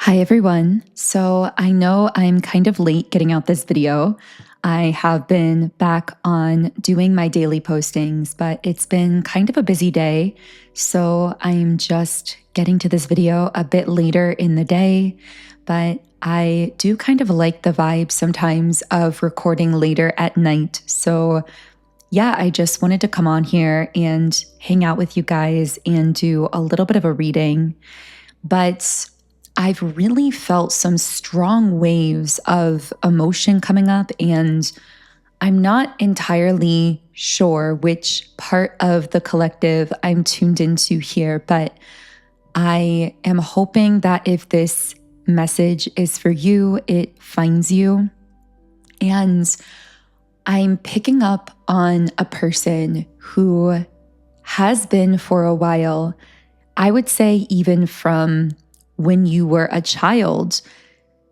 Hi, everyone. So I know I'm kind of late getting out this video. I have been back on doing my daily postings, but it's been kind of a busy day. So I'm just getting to this video a bit later in the day. But I do kind of like the vibe sometimes of recording later at night. So yeah, I just wanted to come on here and hang out with you guys and do a little bit of a reading. But I've really felt some strong waves of emotion coming up, and I'm not entirely sure which part of the collective I'm tuned into here, but I am hoping that if this message is for you, it finds you. And I'm picking up on a person who has been for a while, I would say even from when you were a child,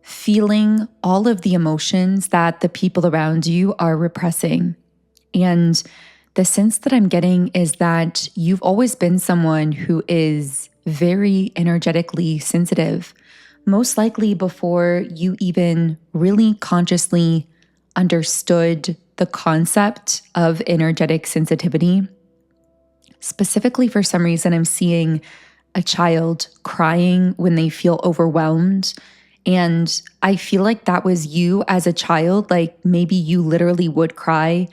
feeling all of the emotions that the people around you are repressing. And the sense that I'm getting is that you've always been someone who is very energetically sensitive, most likely before you even really consciously understood the concept of energetic sensitivity. Specifically, for some reason, I'm seeing a child crying when they feel overwhelmed. And I feel like that was you as a child, like maybe you literally would cry.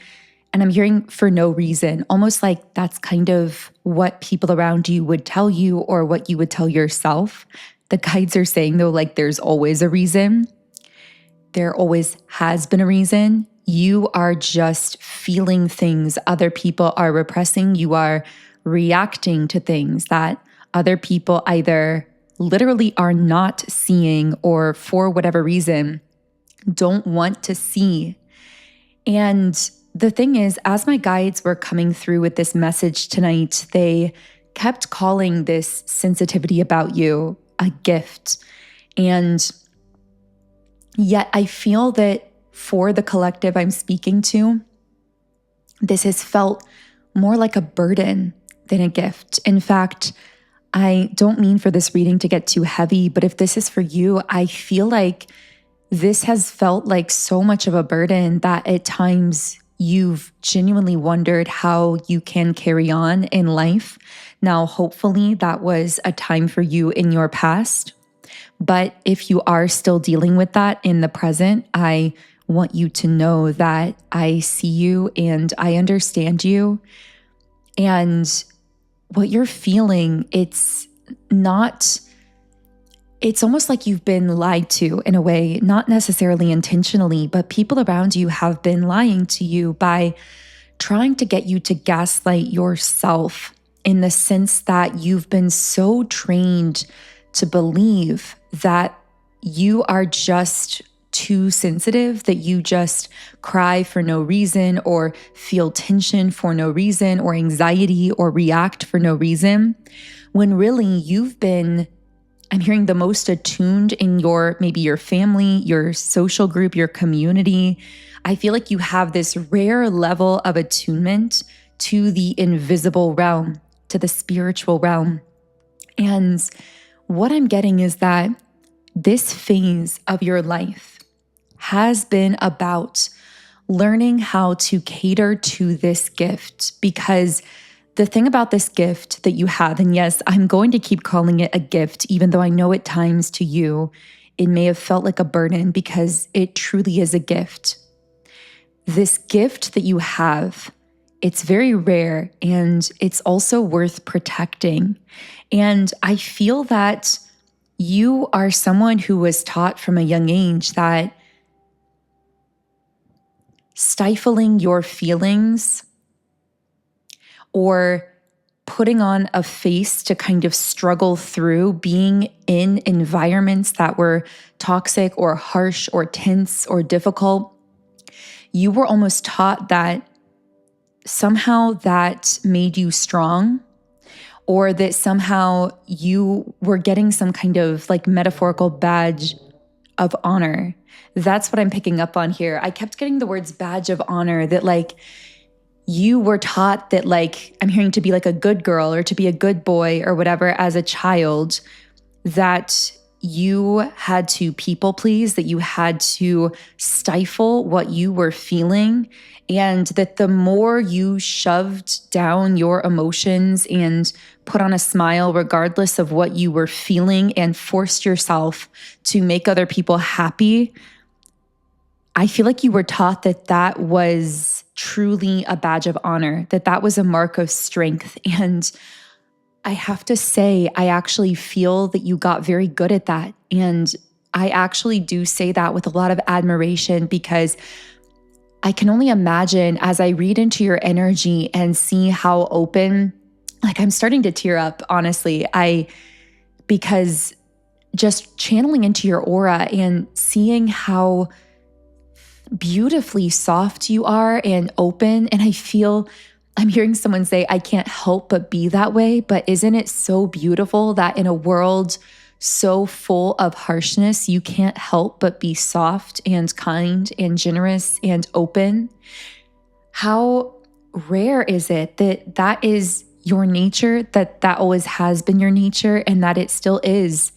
And I'm hearing for no reason, almost like that's kind of what people around you would tell you or what you would tell yourself. The guides are saying, though, like there's always a reason. There always has been a reason. You are just feeling things other people are repressing. You are reacting to things that other people either literally are not seeing or for whatever reason don't want to see. And the thing is, as my guides were coming through with this message tonight, they kept calling this sensitivity about you a gift. And yet I feel that for the collective I'm speaking to, this has felt more like a burden than a gift. In fact, I don't mean for this reading to get too heavy, but if this is for you, I feel like this has felt like so much of a burden that at times you've genuinely wondered how you can carry on in life. Now, hopefully that was a time for you in your past. But if you are still dealing with that in the present, I want you to know that I see you and I understand you. And what you're feeling, it's almost like you've been lied to in a way, not necessarily intentionally, but people around you have been lying to you by trying to get you to gaslight yourself in the sense that you've been so trained to believe that you are just too sensitive, that you just cry for no reason or feel tension for no reason or anxiety or react for no reason, when really you've been, I'm hearing, the most attuned in maybe your family, your social group, your community. I feel like you have this rare level of attunement to the invisible realm, to the spiritual realm. And what I'm getting is that this phase of your life has been about learning how to cater to this gift, because the thing about this gift that you have, and yes, I'm going to keep calling it a gift, even though I know at times to you, it may have felt like a burden, because it truly is a gift. This gift that you have, it's very rare and it's also worth protecting. And I feel that you are someone who was taught from a young age that stifling your feelings or putting on a face to kind of struggle through being in environments that were toxic or harsh or tense or difficult, you were almost taught that somehow that made you strong, or that somehow you were getting some kind of like metaphorical badge of honor. That's what I'm picking up on here. I kept getting the words badge of honor, that like you were taught that, like, I'm hearing, to be like a good girl or to be a good boy or whatever as a child, that you had to people please, that you had to stifle what you were feeling, and that the more you shoved down your emotions and put on a smile regardless of what you were feeling and forced yourself to make other people happy, I feel like you were taught that that was truly a badge of honor, that that was a mark of strength. And I have to say, I actually feel that you got very good at that. And I actually do say that with a lot of admiration, because I can only imagine, as I read into your energy and see how open, like I'm starting to tear up, honestly. Because just channeling into your aura and seeing how beautifully soft you are and open. And I'm hearing someone say, I can't help but be that way. But isn't it so beautiful that in a world so full of harshness, you can't help but be soft and kind and generous and open? How rare is it that that is your nature, that that always has been your nature, and that it still is,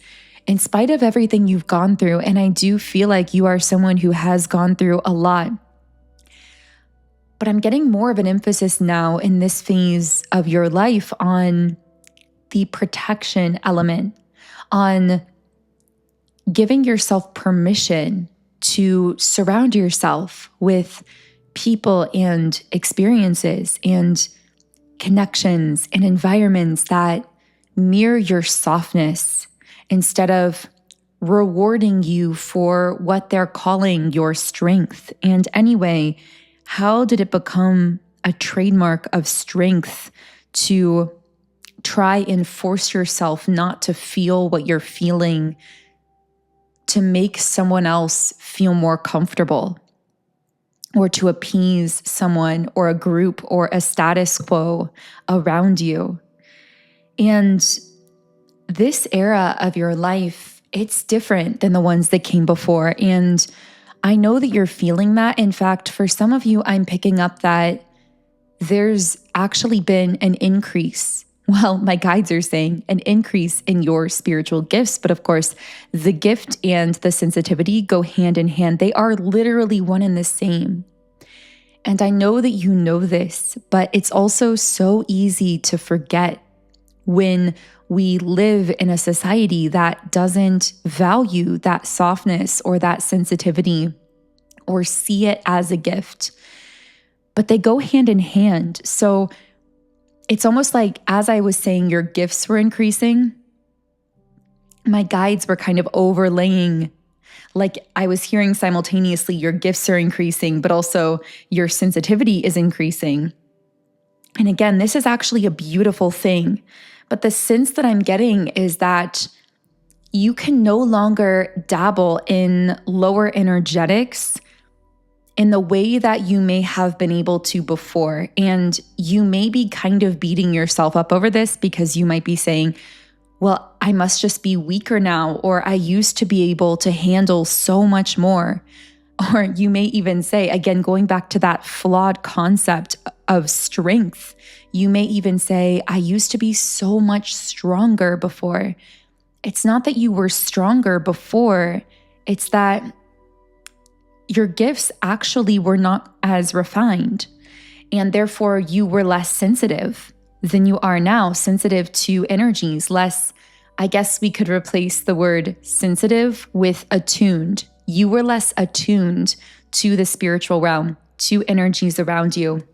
in spite of everything you've gone through. And I do feel like you are someone who has gone through a lot. But I'm getting more of an emphasis now in this phase of your life on the protection element, on giving yourself permission to surround yourself with people and experiences and connections and environments that mirror your softness, instead of rewarding you for what they're calling your strength. And anyway, how did it become a trademark of strength to try and force yourself not to feel what you're feeling to make someone else feel more comfortable, or to appease someone or a group or a status quo around you? And this era of your life, it's different than the ones that came before. And I know that you're feeling that. In fact, for some of you, I'm picking up that there's actually been an increase. Well, my guides are saying an increase in your spiritual gifts. But of course, the gift and the sensitivity go hand in hand. They are literally one and the same. And I know that you know this, but it's also so easy to forget when we live in a society that doesn't value that softness or that sensitivity or see it as a gift. But they go hand in hand. So it's almost like, as I was saying, your gifts were increasing, my guides were kind of overlaying, like I was hearing simultaneously, your gifts are increasing, but also your sensitivity is increasing. And again, this is actually a beautiful thing. But the sense that I'm getting is that you can no longer dabble in lower energetics in the way that you may have been able to before. And you may be kind of beating yourself up over this, because you might be saying, well, I must just be weaker now, or I used to be able to handle so much more. Or you may even say, again, going back to that flawed concept of strength, you may even say, I used to be so much stronger before. It's not that you were stronger before, it's that your gifts actually were not as refined, and therefore you were less sensitive than you are now, sensitive to energies, less, I guess we could replace the word sensitive with attuned. You were less attuned to the spiritual realm, to energies around you.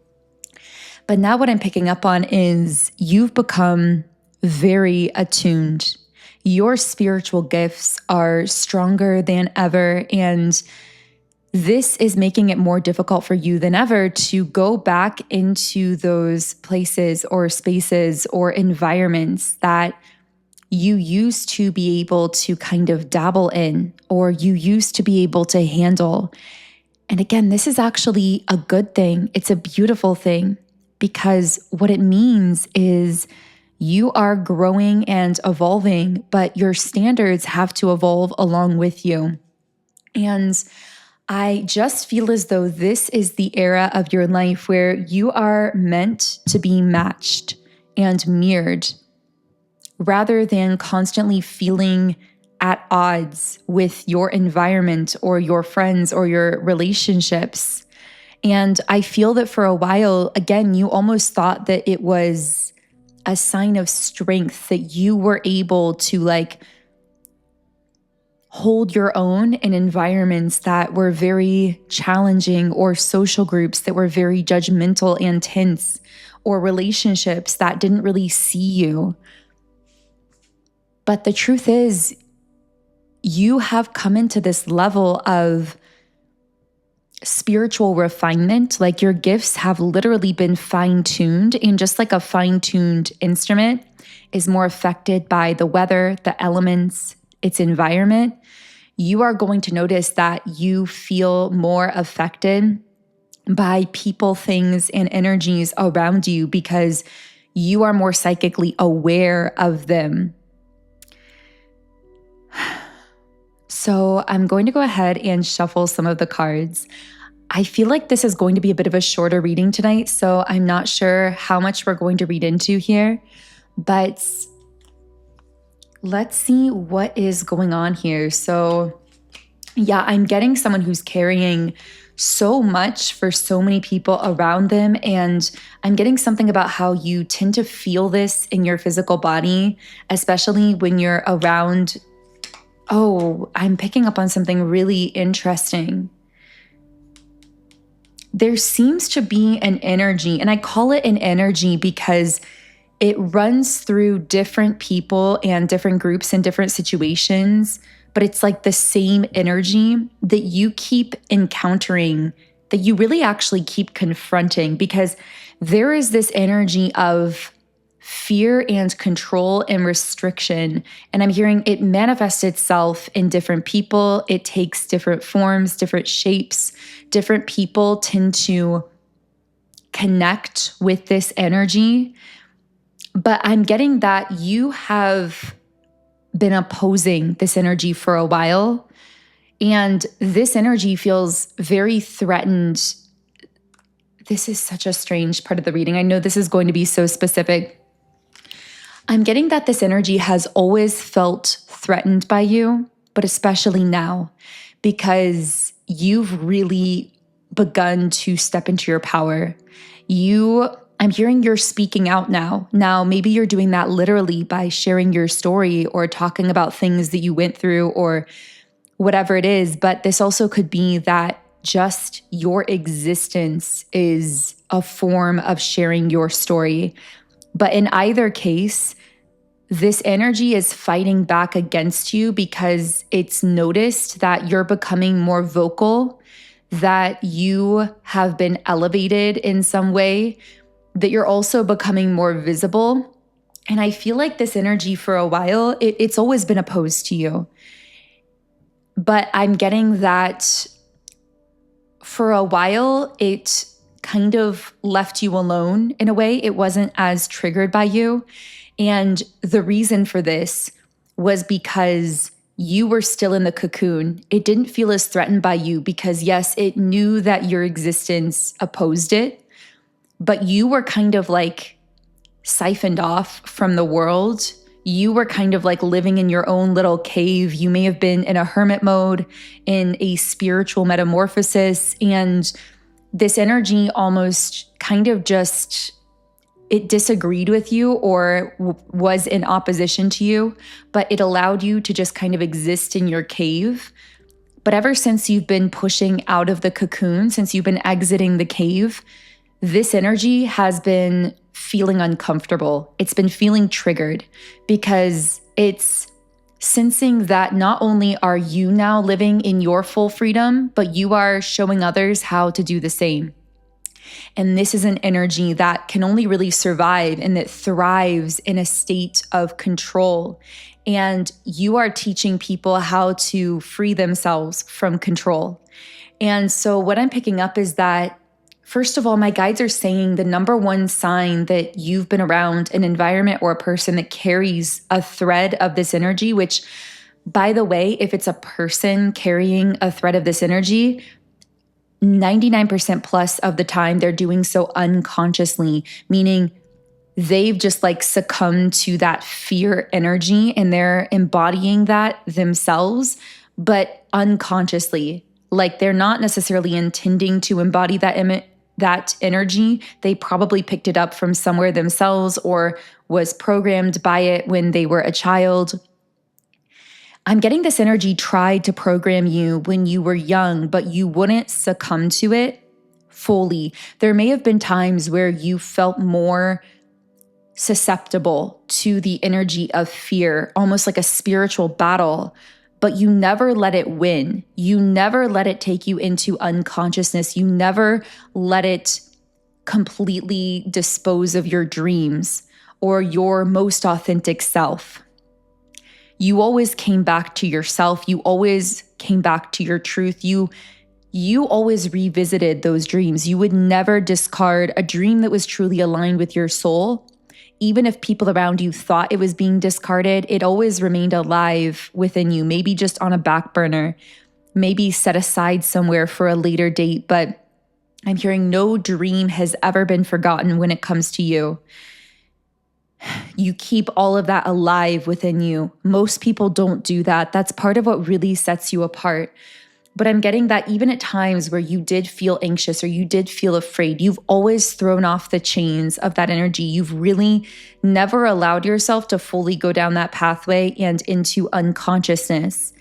But now what I'm picking up on is you've become very attuned. Your spiritual gifts are stronger than ever, and this is making it more difficult for you than ever to go back into those places or spaces or environments that you used to be able to kind of dabble in, or you used to be able to handle. And again, this is actually a good thing. It's a beautiful thing, because what it means is you are growing and evolving, but your standards have to evolve along with you. And I just feel as though this is the era of your life where you are meant to be matched and mirrored, rather than constantly feeling at odds with your environment or your friends or your relationships. And I feel that for a while, again, you almost thought that it was a sign of strength that you were able to like hold your own in environments that were very challenging, or social groups that were very judgmental and tense, or relationships that didn't really see you. But the truth is, you have come into this level of spiritual refinement. Like, your gifts have literally been fine-tuned, and just like a fine-tuned instrument is more affected by the weather, the elements, its environment, you are going to notice that you feel more affected by people, things, and energies around you because you are more psychically aware of them. So I'm going to go ahead and shuffle some of the cards. I feel like this is going to be a bit of a shorter reading tonight, so I'm not sure how much we're going to read into here, but let's see what is going on here. So yeah, I'm getting someone who's carrying so much for so many people around them. And I'm getting something about how you tend to feel this in your physical body, especially when you're around. Oh, I'm picking up on something really interesting. There seems to be an energy, and I call it an energy because it runs through different people and different groups and different situations, but it's like the same energy that you keep encountering, that you really actually keep confronting, because there is this energy of fear and control and restriction. And I'm hearing it manifests itself in different people. It takes different forms, different shapes. Different people tend to connect with this energy. But I'm getting that you have been opposing this energy for a while, and this energy feels very threatened. This is such a strange part of the reading. I know this is going to be so specific. I'm getting that this energy has always felt threatened by you, but especially now, because you've really begun to step into your power. I'm hearing you're speaking out now. Now, maybe you're doing that literally by sharing your story or talking about things that you went through or whatever it is. But this also could be that just your existence is a form of sharing your story. But in either case, this energy is fighting back against you because it's noticed that you're becoming more vocal, that you have been elevated in some way, that you're also becoming more visible. And I feel like this energy for a while, it's always been opposed to you. But I'm getting that for a while, it kind of left you alone in a way. It wasn't as triggered by you. And the reason for this was because you were still in the cocoon. It didn't feel as threatened by you because, yes, it knew that your existence opposed it, but you were kind of like siphoned off from the world. You were kind of like living in your own little cave. You may have been in a hermit mode, in a spiritual metamorphosis, and this energy almost kind of just, it disagreed with you or was in opposition to you, but it allowed you to just kind of exist in your cave. But ever since you've been pushing out of the cocoon, since you've been exiting the cave, this energy has been feeling uncomfortable. It's been feeling triggered because it's sensing that not only are you now living in your full freedom, but you are showing others how to do the same. And this is an energy that can only really survive and that thrives in a state of control. And you are teaching people how to free themselves from control. And so what I'm picking up is that, first of all, my guides are saying the number one sign that you've been around an environment or a person that carries a thread of this energy, which, by the way, if it's a person carrying a thread of this energy, 99% plus of the time they're doing so unconsciously, meaning they've just like succumbed to that fear energy and they're embodying that themselves, but unconsciously. Like they're not necessarily intending to embody that energy. They probably picked it up from somewhere themselves or was programmed by it when they were a child. I'm getting this energy tried to program you when you were young, but you wouldn't succumb to it fully. There may have been times where you felt more susceptible to the energy of fear, almost like a spiritual battle, but you never let it win. You never let it take you into unconsciousness. You never let it completely dispose of your dreams or your most authentic self. You always came back to yourself. You always came back to your truth. You always revisited those dreams. You would never discard a dream that was truly aligned with your soul. Even if people around you thought it was being discarded, it always remained alive within you, maybe just on a back burner, maybe set aside somewhere for a later date. But I'm hearing no dream has ever been forgotten when it comes to you. You keep all of that alive within you. Most people don't do that. That's part of what really sets you apart. But I'm getting that even at times where you did feel anxious or you did feel afraid, you've always thrown off the chains of that energy. You've really never allowed yourself to fully go down that pathway and into unconsciousness.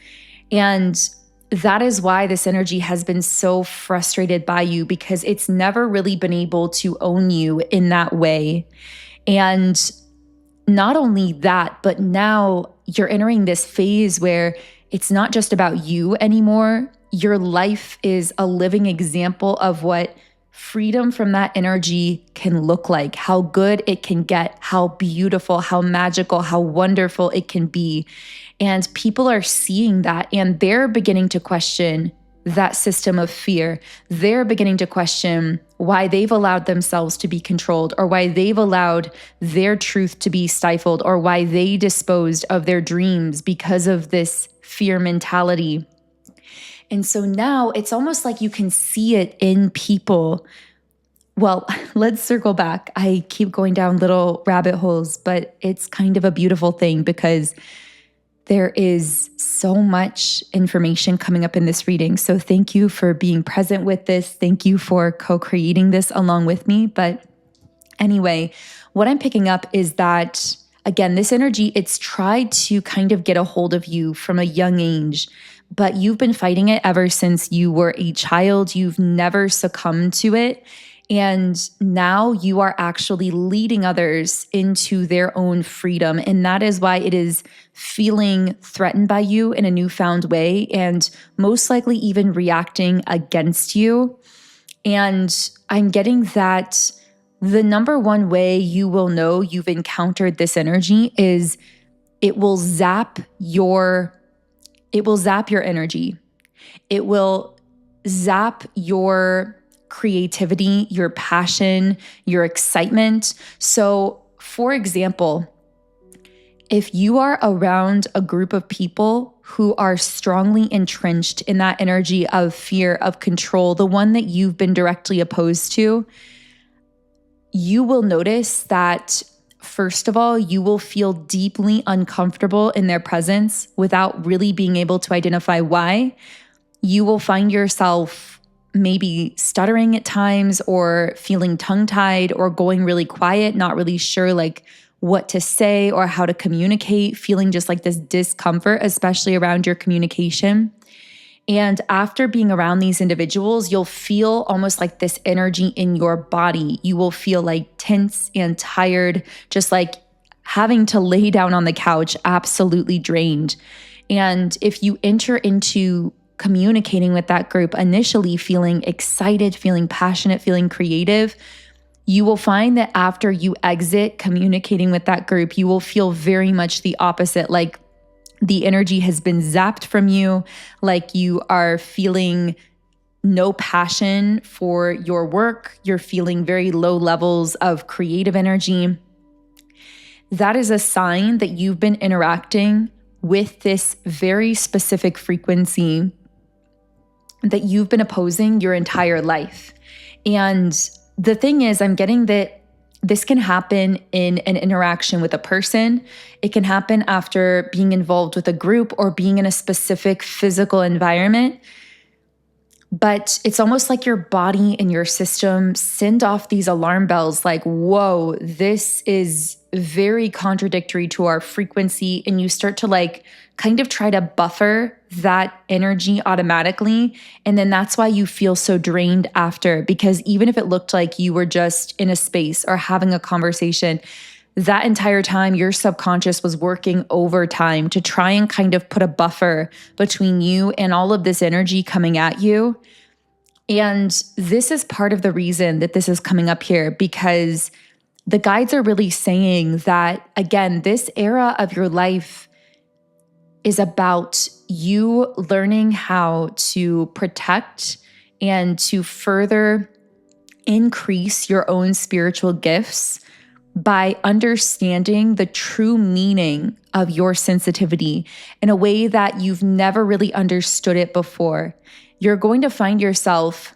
And that is why this energy has been so frustrated by you, because it's never really been able to own you in that way. And not only that, but now you're entering this phase where it's not just about you anymore. Your life is a living example of what freedom from that energy can look like, how good it can get, how beautiful, how magical, how wonderful it can be. And people are seeing that and they're beginning to question that system of fear. They're beginning to question why they've allowed themselves to be controlled, or why they've allowed their truth to be stifled, or why they disposed of their dreams because of this fear mentality. And so now it's almost like you can see it in people. Well, let's circle back. I keep going down little rabbit holes, but it's kind of a beautiful thing because there is so much information coming up in this reading. So thank you for being present with this. Thank you for co-creating this along with me. But anyway, what I'm picking up is that, again, this energy, it's tried to kind of get a hold of you from a young age, but you've been fighting it ever since you were a child. You've never succumbed to it. And now you are actually leading others into their own freedom. And that is why it is feeling threatened by you in a newfound way, and most likely even reacting against you. And I'm getting that the number one way you will know you've encountered this energy is it will zap your energy. It will zap your creativity, your passion, your excitement. So, for example, if you are around a group of people who are strongly entrenched in that energy of fear, of control, the one that you've been directly opposed to, you will notice that, first of all, you will feel deeply uncomfortable in their presence without really being able to identify why. You will find yourself maybe stuttering at times or feeling tongue-tied or going really quiet, not really sure like what to say or how to communicate, feeling just like this discomfort, especially around your communication. And after being around these individuals, you'll feel almost like this energy in your body. You will feel like tense and tired, just like having to lay down on the couch, absolutely drained. And if you enter into communicating with that group, initially feeling excited, feeling passionate, feeling creative, you will find that after you exit communicating with that group, you will feel very much the opposite, like the energy has been zapped from you, like you are feeling no passion for your work, you're feeling very low levels of creative energy. That is a sign that you've been interacting with this very specific frequency that you've been opposing your entire life. And the thing is, I'm getting that This can happen in an interaction with a person. It can happen after being involved with a group or being in a specific physical environment. But it's almost like your body and your system send off these alarm bells like, whoa, this is very contradictory to our frequency. And you start to kind of try to buffer that energy automatically. And then that's why you feel so drained after, because even if it looked like you were just in a space or having a conversation, that entire time your subconscious was working overtime to try and kind of put a buffer between you and all of this energy coming at you. And this is part of the reason that this is coming up here, because the guides are really saying that, again, this era of your life is about you learning how to protect and to further increase your own spiritual gifts by understanding the true meaning of your sensitivity in a way that you've never really understood it before. You're going to find yourself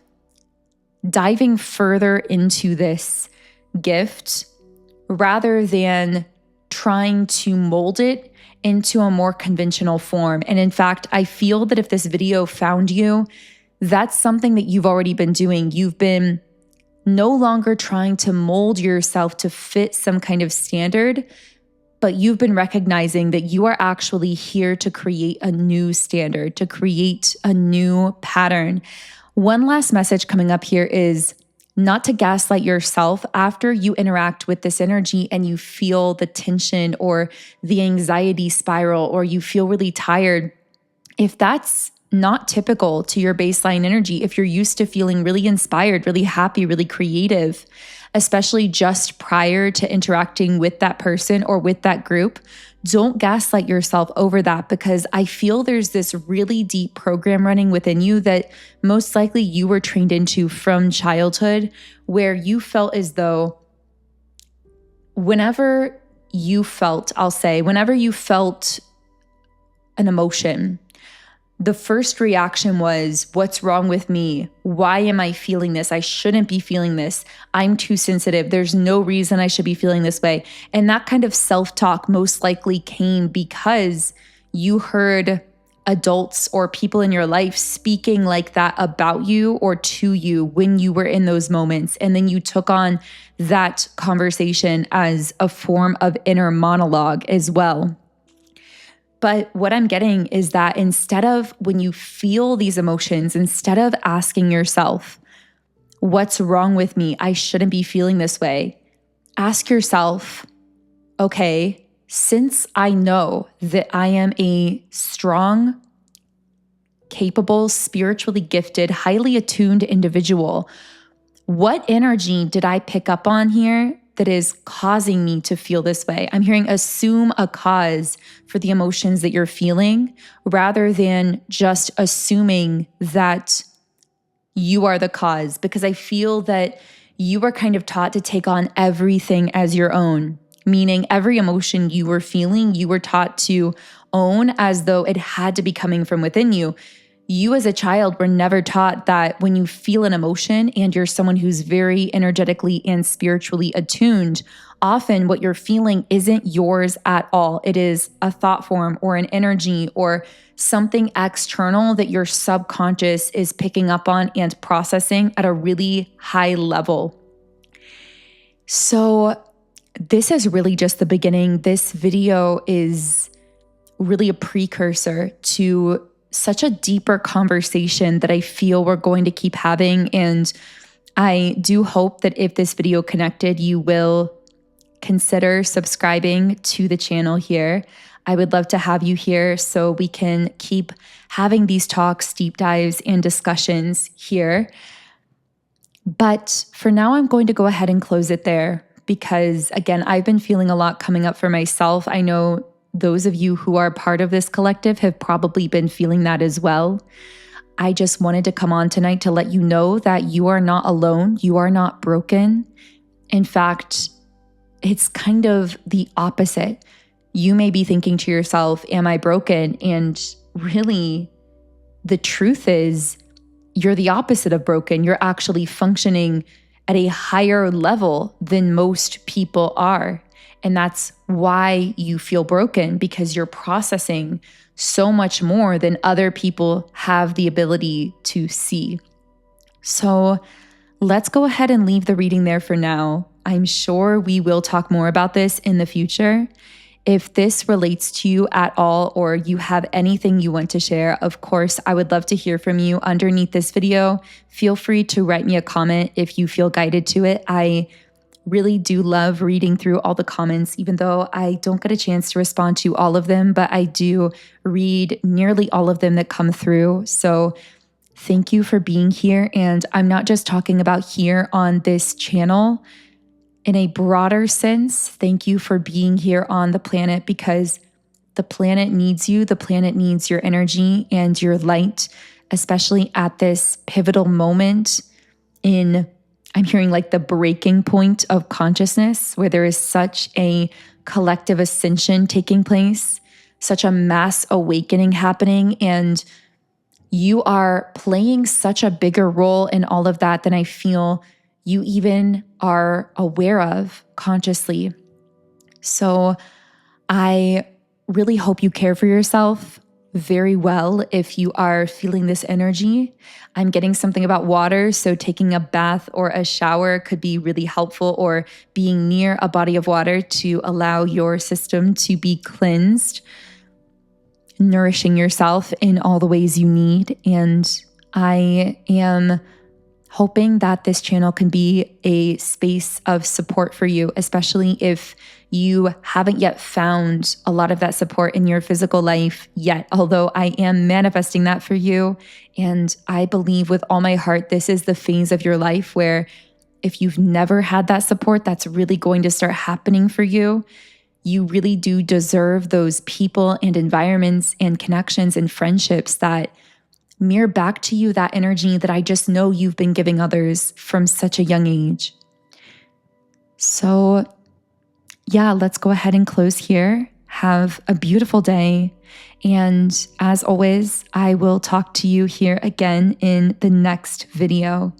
diving further into this gift rather than trying to mold it into a more conventional form. And in fact, I feel that if this video found you, that's something that you've already been doing. You've been no longer trying to mold yourself to fit some kind of standard, but you've been recognizing that you are actually here to create a new standard, to create a new pattern. One last message coming up here is not to gaslight yourself after you interact with this energy and you feel the tension or the anxiety spiral, or you feel really tired. If that's not typical to your baseline energy, if you're used to feeling really inspired, really happy, really creative, especially just prior to interacting with that person or with that group, don't gaslight yourself over that, because I feel there's this really deep program running within you that most likely you were trained into from childhood, where you felt as though whenever you felt an emotion, the first reaction was, what's wrong with me? Why am I feeling this? I shouldn't be feeling this. I'm too sensitive. There's no reason I should be feeling this way. And that kind of self-talk most likely came because you heard adults or people in your life speaking like that about you or to you when you were in those moments. And then you took on that conversation as a form of inner monologue as well. But what I'm getting is that instead of, when you feel these emotions, instead of asking yourself, what's wrong with me? I shouldn't be feeling this way. Ask yourself, okay, since I know that I am a strong, capable, spiritually gifted, highly attuned individual, what energy did I pick up on here that is causing me to feel this way? I'm hearing assume a cause for the emotions that you're feeling rather than just assuming that you are the cause, because I feel that you were kind of taught to take on everything as your own, meaning every emotion you were feeling, you were taught to own as though it had to be coming from within you. You as a child were never taught that when you feel an emotion and you're someone who's very energetically and spiritually attuned, often what you're feeling isn't yours at all. It is a thought form or an energy or something external that your subconscious is picking up on and processing at a really high level. So this is really just the beginning. This video is really a precursor to such a deeper conversation that I feel we're going to keep having. And I do hope that if this video connected, you will consider subscribing to the channel here. I would love to have you here so we can keep having these talks, deep dives, and discussions here. But for now, I'm going to go ahead and close it there because, again, I've been feeling a lot coming up for myself. I know those of you who are part of this collective have probably been feeling that as well. I just wanted to come on tonight to let you know that you are not alone. You are not broken. In fact, it's kind of the opposite. You may be thinking to yourself, am I broken? And really, the truth is, you're the opposite of broken. You're actually functioning at a higher level than most people are. And that's why you feel broken, because you're processing so much more than other people have the ability to see. So let's go ahead and leave the reading there for now. I'm sure we will talk more about this in the future. If this relates to you at all, or you have anything you want to share, of course, I would love to hear from you underneath this video. Feel free to write me a comment if you feel guided to it. I really do love reading through all the comments, even though I don't get a chance to respond to all of them, but I do read nearly all of them that come through. So thank you for being here. And I'm not just talking about here on this channel. In a broader sense, thank you for being here on the planet, because the planet needs you. The planet needs your energy and your light, especially at this pivotal moment I'm hearing like the breaking point of consciousness, where there is such a collective ascension taking place, such a mass awakening happening, and you are playing such a bigger role in all of that than I feel you even are aware of consciously. So I really hope you care for yourself very well if you are feeling this energy. I'm getting something about water, so taking a bath or a shower could be really helpful, or being near a body of water to allow your system to be cleansed, nourishing yourself in all the ways you need. And I am hoping that this channel can be a space of support for you, especially if you haven't yet found a lot of that support in your physical life yet, although I am manifesting that for you. And I believe with all my heart, this is the phase of your life where if you've never had that support, that's really going to start happening for you. You really do deserve those people and environments and connections and friendships that mirror back to you that energy that I just know you've been giving others from such a young age. So yeah, let's go ahead and close here. Have a beautiful day. And as always, I will talk to you here again in the next video.